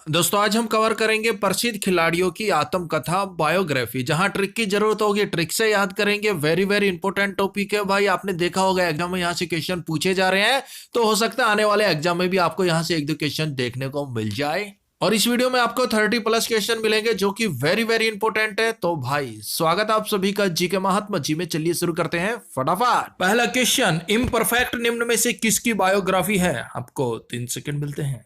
दोस्तों आज हम कवर करेंगे प्रसिद्ध खिलाड़ियों की आत्मकथा बायोग्राफी। जहां ट्रिक की जरूरत होगी ट्रिक से याद करेंगे। वेरी वेरी इंपॉर्टेंट टॉपिक है भाई। आपने देखा होगा एग्जाम में यहाँ से क्वेश्चन पूछे जा रहे हैं, तो हो सकता है आने वाले एग्जाम में भी आपको यहाँ से एक दो क्वेश्चन देखने को मिल जाए। और इस वीडियो में आपको 30+ क्वेश्चन मिलेंगे जो कि वेरी वेरी इंपॉर्टेंट है। तो भाई स्वागत आप सभी का जी के महात्मा जी में। चलिए शुरू करते हैं फटाफट। पहला क्वेश्चन, इम्परफेक्ट निम्न में से किसकी बायोग्राफी है? आपको 3 सेकंड मिलते हैं।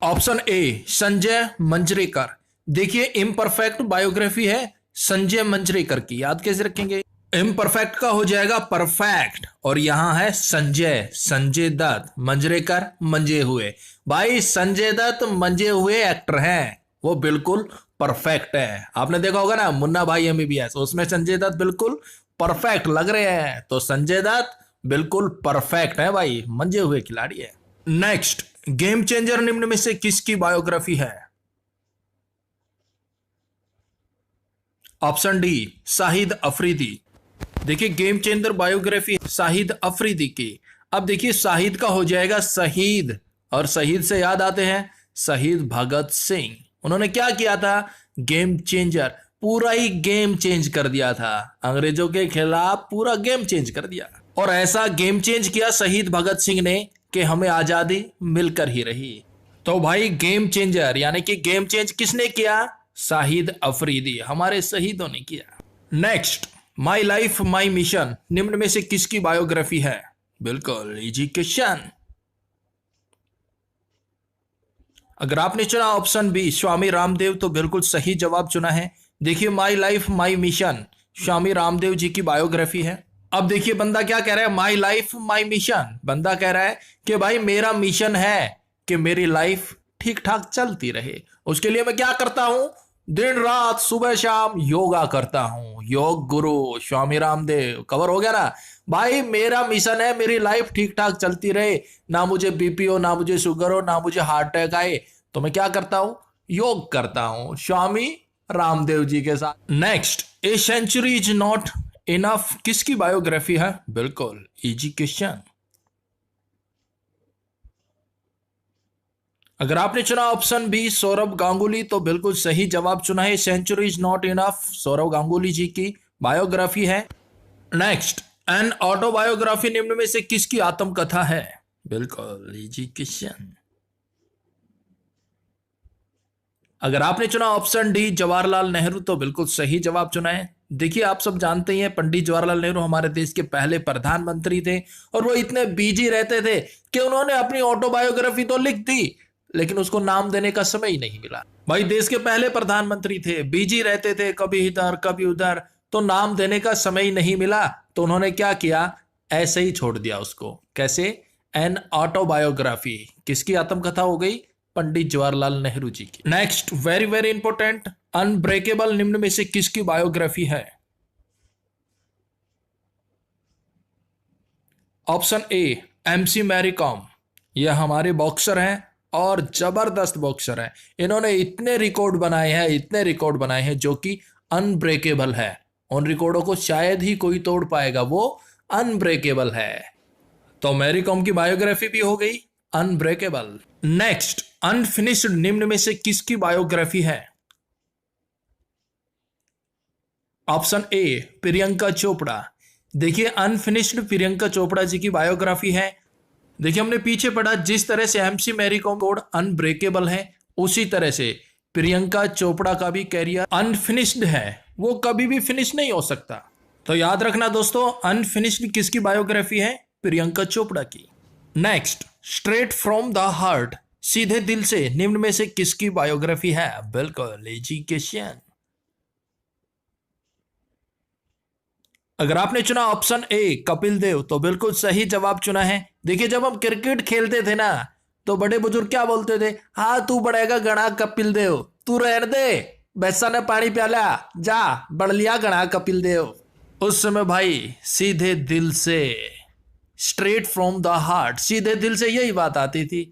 Option A Sanjay Manjrekar. देखिए इम्परफेक्ट बायोग्राफी है संजय मंजरेकर की। याद कैसे रखेंगे? इम्परफेक्ट का हो जाएगा परफेक्ट, और यहां है संजय, संजय दत्त, मंजरेकर मंजे हुए। भाई संजय दत्त मंजे हुए एक्टर हैं, वो बिल्कुल परफेक्ट है। आपने देखा होगा ना मुन्ना भाई MBBS, उसमें संजय दत्त बिल्कुल परफेक्ट लग रहे हैं, तो संजय दत्त बिल्कुल परफेक्ट है भाई, मंजे हुए खिलाड़ी है। नेक्स्ट, गेम चेंजर निम्न में से किसकी बायोग्राफी है? Option D Shahid Afridi. देखिए game changer biography Shahid Afridi की। अब देखिए शाहिद का हो जाएगा शहीद, और शहीद से याद आते हैं शहीद भगत सिंह। उन्होंने क्या किया था? गेम चेंजर, पूरा ही गेम चेंज कर दिया था, अंग्रेजों के खिलाफ पूरा गेम चेंज कर दिया। और ऐसा गेम चेंज किया शहीद भगत सिंह ने कि हमें आजादी मिलकर ही रही। तो भाई गेम चेंजर यानी कि गेम चेंज किसने किया? शाहिद अफरीदी, हमारे शहीदों ने किया। Next, my life my mission निम्न में से किसकी बायोग्राफी है? बिल्कुल इजी क्वेश्चन। अगर आपने चुना ऑप्शन बी स्वामी रामदेव, तो बिल्कुल सही जवाब चुना है। देखिए my life my mission Swami Ramdev ji की बायोग्राफी है। अब देखिए बंदा क्या कह रहा है, माई लाइफ माई मिशन। बंदा कह रहा है कि भाई मेरा मिशन है कि मेरी लाइफ ठीक ठाक चलती रहे, उसके लिए मैं क्या करता हूं? दिन रात सुबह शाम योगा करता हूं। योग गुरु स्वामी रामदेव, कवर हो गया ना भाई। मेरा मिशन है मेरी लाइफ ठीक ठाक चलती रहे, ना मुझे बीपी हो, ना मुझे शुगर हो, ना मुझे हार्ट अटैक आए, तो मैं क्या करता हूं? योग करता हूं स्वामी रामदेव जी के साथ। Next, a century is not enough किसकी बायोग्राफी है? बिल्कुल इजी क्वेश्चन। अगर आपने चुना ऑप्शन बी सौरभ गांगुली, तो बिल्कुल सही जवाब चुना है। Century is not enough Sourav Ganguly ji की बायोग्राफी है। नेक्स्ट, एन ऑटोबायोग्राफी निम्न में से किसकी आत्मकथा है? बिल्कुल इजी क्वेश्चन। अगर आपने चुना ऑप्शन डी जवाहरलाल नेहरू, तो बिल्कुल सही जवाब चुना है। देखिए आप सब जानते हैं पंडित जवाहरलाल नेहरू हमारे देश के पहले प्रधानमंत्री थे, और वो इतने बिजी रहते थे कि उन्होंने अपनी ऑटोबायोग्राफी तो लिख दी, लेकिन उसको नाम देने का समय ही नहीं मिला। भाई देश के पहले प्रधानमंत्री थे, बिजी रहते थे, कभी इधर कभी उधर, तो नाम देने का समय ही नहीं मिला, तो उन्होंने क्या किया? ऐसे ही छोड़ दिया उसको। कैसे? An autobiography. किसकी आत्मकथा हो गई? पंडित जवाहरलाल नेहरू जी की। Next, very very important, unbreakable निम्न में से किसकी बायोग्राफी है? Option A MC Mary Kom. यह हमारे बॉक्सर हैं और जबरदस्त बॉक्सर हैं। इन्होंने इतने रिकॉर्ड बनाए हैं, इतने रिकॉर्ड बनाए हैं जो कि अनब्रेकेबल है। उन रिकॉर्डों को शायद ही कोई तोड़ पाएगा, वो अनब्रेकेबल है। तो मैरी कॉम की बायोग्राफी भी हो गई अनब्रेकेबल। नेक्स्ट, अनफिनिश्ड निम्न में से किसकी बायोग्राफी है? ऑप्शन ए प्रियंका चोपड़ा। देखिए अनफिनिश्ड प्रियंका चोपड़ा जी की बायोग्राफी है। देखिए हमने पीछे पढ़ा जिस तरह से MC Mary Kom code unbreakable है, उसी तरह से प्रियंका चोपड़ा का भी कैरियर अनफिनिश्ड है, वो कभी भी फिनिश नहीं हो सकता। तो याद रखना दोस्तों, अनफिनिश्ड किसकी बायोग्राफी है? प्रियंका चोपड़ा की। Next, straight from the heart सीधे दिल से निम्न में से किसकी बायोग्राफी है? बिल्कुल इजी क्वेश्चन। अगर आपने चुना ऑप्शन ए कपिल देव, तो बिल्कुल सही जवाब चुना है। देखिए जब हम क्रिकेट खेलते थे ना, तो बड़े बुजुर्ग क्या बोलते थे? हाँ तू बढ़ेगा गणा कपिल देव, तू रहने दे, भैंसा ने पानी प्याला, जा बढ़ लिया गणा कपिल देव। उस समय भाई सीधे दिल से, स्ट्रेट फ्रॉम द हार्ट, सीधे दिल से यही बात आती थी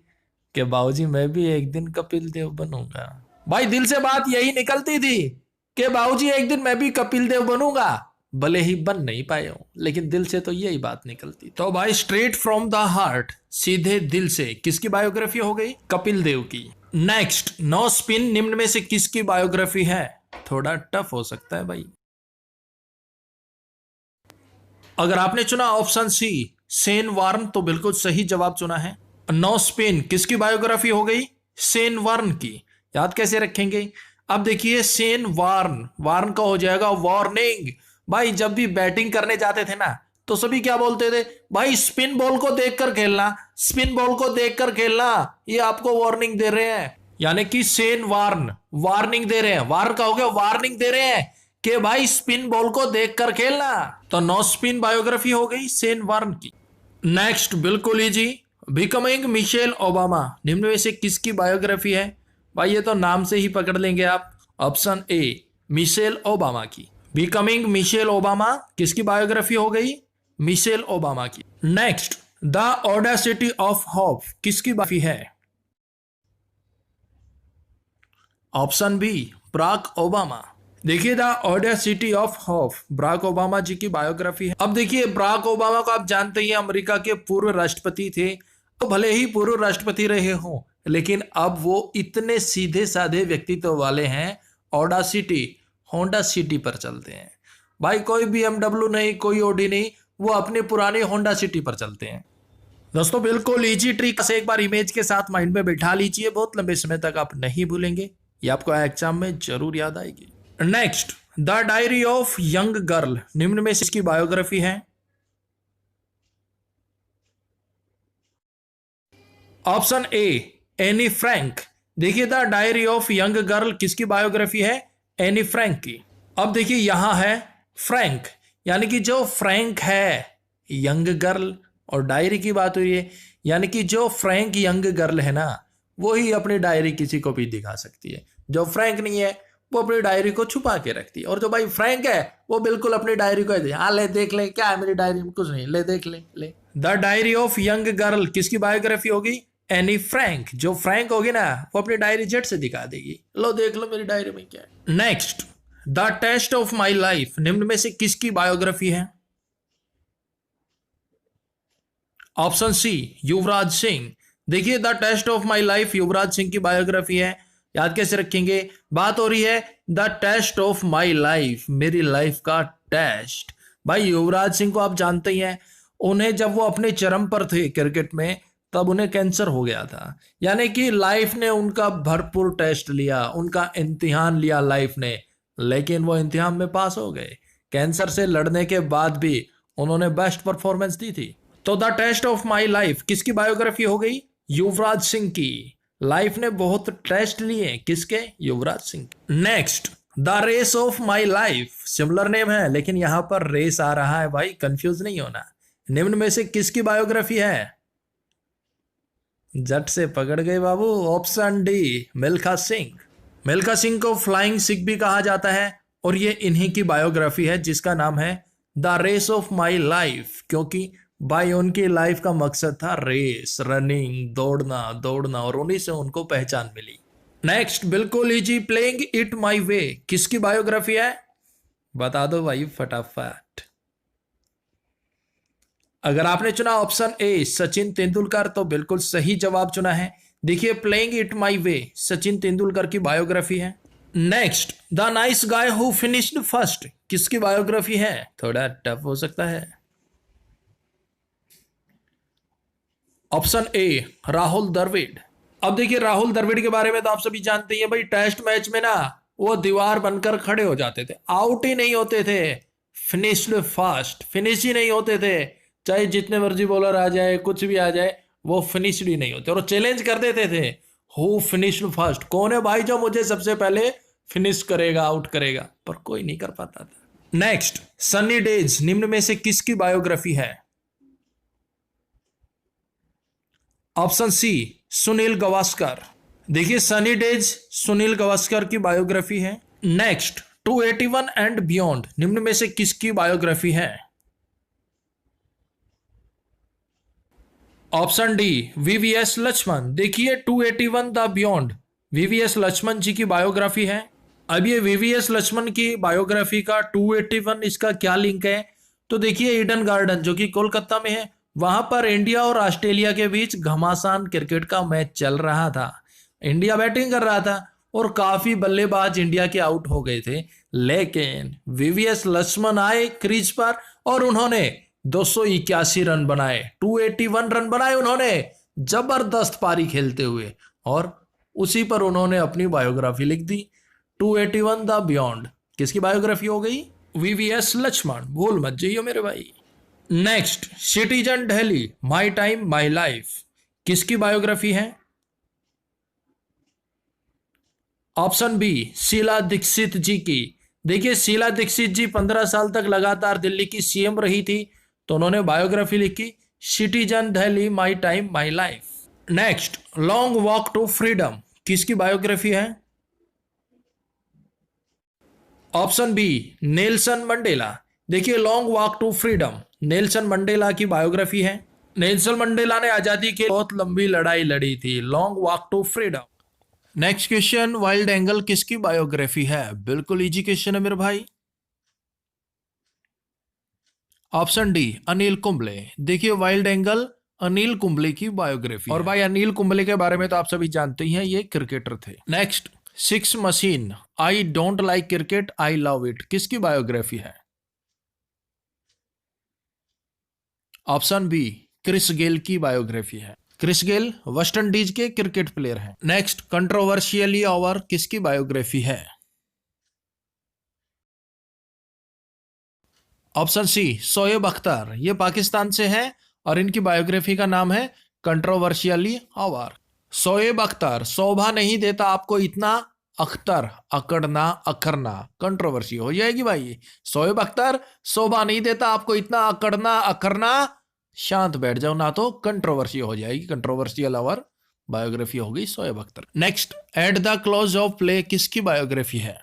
कि बाबूजी मैं भी एक दिन कपिल देव बनूंगा। भाई दिल से बात यही निकलती थी कि बाबूजी एक दिन मैं भी कपिल देव बनूंगा। भले ही बन नहीं पाए हो, लेकिन दिल से तो यही बात निकलती। तो भाई स्ट्रेट फ्रॉम द हार्ट, सीधे दिल से, किसकी बायोग्राफी हो गई? कपिल देव की। नेक्स्ट, नो स्पिन निम्न में से किसकी बायोग्राफी है? थोड़ा टफ हो सकता है भाई। अगर आपने चुना ऑप्शन सी सेन वार्न तो बिल्कुल सही जवाब चुना है। नो स्पिन किसकी बायोग्राफी हो गई? सेन वार्न की। याद कैसे रखेंगे? अब देखिए सेन वार्न, वार्न का हो जाएगा वार्निंग। भाई जब भी बैटिंग करने जाते थे ना तो सभी क्या बोलते थे? भाई स्पिन बॉल को देखकर खेलना, स्पिन बॉल को देखकर खेलना, ये आपको वार्निंग दे रहे हैं। यानी कि सेन वार्न वार्निंग दे रहे हैं, वार्न का हो गया वार्निंग दे रहे हैं कि भाई स्पिन बॉल को देखकर खेलना। तो नो स्पिन बायोग्राफी हो गई सेन वार्न की। नेक्स्ट, बिल्कुल इजी, बिकमिंग मिशेल ओबामा निम्न में से किसकी बायोग्राफी है? भाई ये तो नाम से ही पकड़ लेंगे आप। ऑप्शन ए मिशेल ओबामा की। बिकमिंग मिशेल ओबामा किसकी बायोग्राफी हो गई? मिशेल ओबामा की। Next, the audacity of hope किसकी बायोग्राफी है? Option B Barack Obama. देखिए the audacity of hope Barack Obama ji की बायोग्राफी है। अब देखिए बराक ओबामा को आप जानते ही अमेरिका के पूर्व राष्ट्रपति थे। तो भले ही पूर्व राष्ट्रपति रहे हों, लेकिन अब वो इतने सीधे साधे व्यक्तित्व वाले हैं, ऑडासिटी होंडा सिटी पर चलते हैं। भाई कोई BMW नहीं, कोई ऑडी नहीं, वो अपनी पुरानी होंडा सिटी पर चलते हैं। दोस्तों बिल्कुल इजी ट्रिक से एक बार इमेज के साथ माइंड में बिठा लीजिए, बहुत लंबे समय तक आप नहीं भूलेंगे, ये आपको एग्जाम में जरूर याद आएगी। Next, the diary of young girl निम्न में से इसकी बायोग्राफी है? Option A Anne Frank. देखिए the diary of young girl किसकी बायोग्राफी है? एनी फ्रैंक की। अब देखिए यहां है फ्रैंक, यानी कि जो फ्रैंक है यंग गर्ल, और डायरी की बात हुई है, यानी कि जो फ्रैंक यंग गर्ल है ना, वो ही अपनी डायरी किसी को भी दिखा सकती है। जो फ्रैंक नहीं है वो अपनी डायरी को छुपा के रखती है, और जो भाई फ्रैंक है वो बिल्कुल अपनी डायरी को दे, हाँ ले देख ले क्या है मेरी डायरी में, कुछ नहीं, ले देख ले ले। The diary of young girl किसकी बायोग्राफी होगी? Anne Frank. जो फ्रैंक होगी ना वो अपनी डायरी झट से दिखा देगी, लो देख लो मेरी डायरी में क्या है। Next, the test of my life निम्न में से किसकी बायोग्राफी है? Option C Yuvraj Singh. देखिए the test of my life Yuvraj Singh की बायोग्राफी है। याद कैसे रखेंगे? बात हो रही है the test of my life, मेरी लाइफ का टेस्ट। भाई युवराज सिंह को आप जानते ही हैं, उन्हें जब वो अपने चरम पर थे क्रिकेट में तब उन्हें कैंसर हो गया था। यानी कि लाइफ ने उनका भरपूर टेस्ट लिया, उनका इम्तिहान लिया लाइफ ने, लेकिन वो इम्तिहान में पास हो गए। कैंसर से लड़ने के बाद भी उन्होंने बेस्ट परफॉर्मेंस दी थी। तो the test of my life किसकी बायोग्राफी हो गई? युवराज सिंह की। लाइफ ने बहुत टेस्ट लिए, किसके? Yuvraj Singh. Next, the race of my life, similar name है लेकिन यहां पर रेस आ रहा है भाई, कंफ्यूज नहीं होना। निम्न में से किसकी बायोग्राफी है? जट से पकड़ गए बाबू, ऑप्शन डी मिल्खा सिंह। मिल्खा सिंह को फ्लाइंग सिख भी कहा जाता है, और ये इन्हीं की बायोग्राफी है जिसका नाम है the race of my life, क्योंकि भाई उनकी लाइफ का मकसद था रेस, रनिंग, दौड़ना दौड़ना, और उन्हीं से उनको पहचान मिली। नेक्स्ट, बिल्कुल इजी, प्लेइंग इट माई वे किसकी बायोग्राफी है? बता दो भाई फटाफट। अगर आपने चुना ऑप्शन ए सचिन तेंदुलकर तो बिल्कुल सही जवाब चुना है। देखिए प्लेइंग इट माई वे सचिन तेंदुलकर की बायोग्राफी है। Next, the nice guy who finished first किसकी बायोग्राफी है? थोड़ा टफ हो सकता है। ऑप्शन ए राहुल द्रविड़। अब देखिए राहुल द्रविड़ के बारे में तो आप सभी जानते हैं भाई, टेस्ट मैच में ना वो दीवार बनकर खड़े हो जाते थे, आउट ही नहीं होते थे, फिनिश्ड फास्ट, फिनिश ही नहीं होते थे, चाहे जितने मर्जी बॉलर आ जाए, कुछ भी आ जाए, वो फिनिश्ड ही नहीं होते, और चैलेंज कर देते थे हु फिनिश्ड फर्स्ट, कौन है भाई जो मुझे सबसे पहले फिनिश करेगा, आउट करेगा, पर कोई नहीं कर पाता था। नेक्स्ट, सन्नी डेज निम्न में से किसकी बायोग्राफी है? Option C Sunil Gavaskar. देखिए सनी डेज सुनील गावस्कर की बायोग्राफी है। नेक्स्ट, 281 एंड बियॉन्ड निम्न में से किसकी बायोग्राफी है? Option D VVS Laxman. देखिए 281 the beyond VVS Laxman ji की बायोग्राफी है। अब ये वीवीएस लक्ष्मण की बायोग्राफी का 281 इसका क्या लिंक है? तो देखिए ईडन गार्डन जो कि कोलकाता में है, वहां पर इंडिया और ऑस्ट्रेलिया के बीच घमासान क्रिकेट का मैच चल रहा था। इंडिया बैटिंग कर रहा था और काफी बल्लेबाज इंडिया के आउट हो गए थे, लेकिन वीवीएस लक्ष्मण आए क्रीज पर और उन्होंने 281 रन बनाए, 281 रन बनाए उन्होंने, जबरदस्त पारी खेलते हुए, और उसी पर उन्होंने अपनी बायोग्राफी लिख दी, 281 द बियॉन्ड। किसकी बायोग्राफी हो गई? वीवीएस लक्ष्मण। भूल मत जाइए मेरे भाई। Next, citizen Delhi, my time my life, किसकी बायोग्राफी है? ऑप्शन बी, शीला दीक्षित जी की। देखिए शीला दीक्षित जी 15 साल तक लगातार दिल्ली की सीएम रही थी, तो उन्होंने बायोग्राफी लिखी, citizen Delhi, my time my life. Next, long walk to freedom, किसकी बायोग्राफी है? Option B, Nelson Mandela. देखिए long walk to freedom Nelson Mandela की बायोग्राफी है। नेल्सन मंडेला ने आजादी के बहुत लंबी लड़ाई लड़ी थी, long walk to freedom. Next question, wild angle किसकी बायोग्राफी है? बिल्कुल इजी क्वेश्चन है मेरे भाई। Option D, Anil Kumble. देखिए वाइल्ड एंगल अनिल कुंबले की बायोग्राफी। और भाई अनिल कुंबले के बारे में तो आप सभी जानते ही हैं, ये क्रिकेटर थे। Next, six machine, I don't like cricket I love it, किसकी बायोग्राफी है? ऑप्शन बी, क्रिस गेल की बायोग्राफी है। क्रिस गेल वेस्ट इंडीज के क्रिकेट प्लेयर हैं। नेक्स्ट, कंट्रोवर्शियली ओवर, किसकी बायोग्राफी है? Option C, Shoaib Akhtar. ये पाकिस्तान से है और इनकी बायोग्राफी का नाम है कंट्रोवर्शियली ओवर। शोएब अख्तर, शोभा नहीं देता आपको इतना अख्तर, अकड़ना अखरना, कंट्रोवर्सी हो जाएगी भाई। शोएब अख्तर, शोभा नहीं देता आपको इतना अकड़ना अखरना, शांत बैठ जाओ ना तो कंट्रोवर्सी हो जाएगी। कंट्रोवर्शियल ओवर बायोग्राफी हो गई Shoaib Akhtar. Next, at the close of play, किसकी बायोग्राफी है?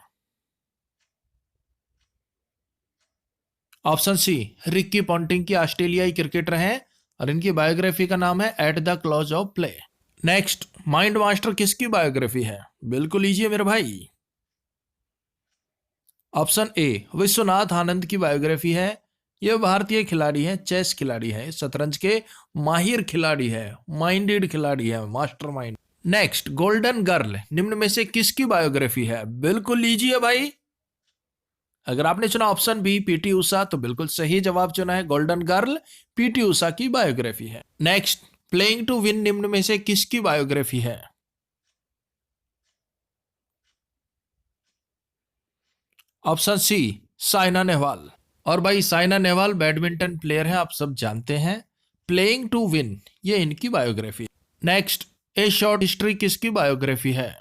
ऑप्शन सी, रिक्की पॉन्टिंग की ऑस्ट्रेलियाई क्रिकेटर हैं और इनकी बायोग्राफी का नाम है at the close of play. Next, mind master किसकी बायोग्राफी है? बिल्कुल लीजिए मेरे भाई। ऑप्शन ए, विश्वनाथ आनंद की बायोग्राफी है। यह भारतीय खिलाड़ी है, चेस खिलाड़ी है, शतरंज के माहिर खिलाड़ी है, माइंडेड खिलाड़ी है, मास्टरमाइंड। नेक्स्ट, गोल्डन गर्ल निम्न में से किसकी बायोग्राफी है? बिल्कुल लीजिए भाई। अगर आपने चुना ऑप्शन बी, पीटी उषा, तो बिल्कुल सही जवाब चुना है, गोल्डन गर्ल पीटी उषा की बायोग्राफी है। नेक्स्ट, प्लेइंग टू विन निम्न में से किसकी बायोग्राफी है? Option C, Saina Nehwal. और भाई साइना नेहवाल बैडमिंटन प्लेयर है, आप सब जानते हैं। प्लेइंग टू विन ये इनकी बायोग्राफी। नेक्स्ट, ए शॉर्ट हिस्ट्री किसकी बायोग्राफी है?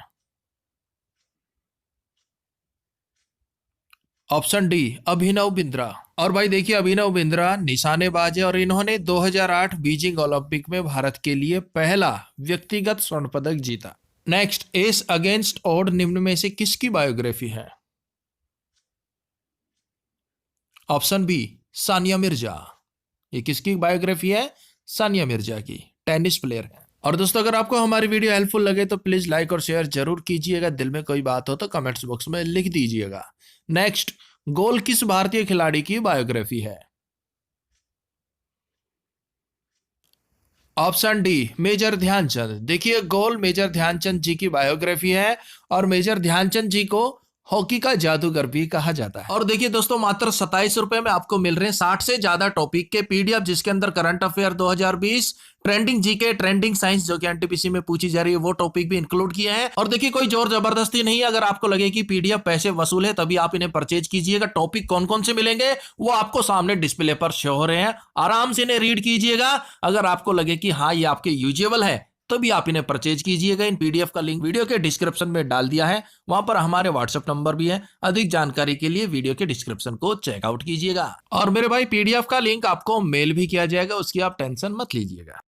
Option D, Abhinav Bindra. और भाई देखिए अभिनव बिंद्रा निशानेबाज है और इन्होंने 2008 बीजिंग ओलंपिक में भारत के लिए पहला व्यक्तिगत स्वर्ण पदक जीता। नेक्स्ट, एस अगेंस्ट ओड निम्न में से किसकी बायोग्राफी है? Option B, Sania Mirza. ये किसकी बायोग्राफी है? सानिया मिर्जा की, टेनिस प्लेयर है। और दोस्तों अगर आपको हमारी वीडियो हेल्पफुल लगे तो प्लीज लाइक और शेयर जरूर कीजिएगा। दिल में कोई बात हो तो कमेंट्स बॉक्स में लिख दीजिएगा। नेक्स्ट, गोल किस भारतीय खिलाड़ी की बायोग्राफी है? Option D, major Dhyan Chand. देखिए गोल मेजर ध्यानचंद जी की बायोग्राफी है और मेजर ध्यानचंद जी को हॉकी का जादूगर भी कहा जाता है। और देखिए दोस्तों मात्र 27 रुपए में आपको मिल रहे हैं 60 से ज्यादा टॉपिक के पीडीएफ, जिसके अंदर current affair 2020, trending GK, trending science जो कि एनटीपीसी में पूछी जा रही है वो टॉपिक भी इंक्लूड किए हैं। और देखिए कोई जोर जबरदस्ती नहीं है, अगर आपको लगे कि पीडीएफ पैसे वसूल है तभी आप इन्हें परचेज कीजिएगा। टॉपिक कौन कौन से मिलेंगे वो आपको सामने डिस्प्ले पर शो हो रहे हैं, आराम से इन्हें रीड कीजिएगा। अगर आपको लगे कि हाँ ये आपके यूजेबल है तभी आप इन्हें परचेज कीजिएगा। इन पीडीएफ का लिंक वीडियो के डिस्क्रिप्शन में डाल दिया है, वहां पर हमारे व्हाट्सएप नंबर भी है। अधिक जानकारी के लिए वीडियो के डिस्क्रिप्शन को चेकआउट कीजिएगा। और मेरे भाई पीडीएफ का लिंक आपको मेल भी किया जाएगा, उसकी आप टेंशन मत लीजिएगा।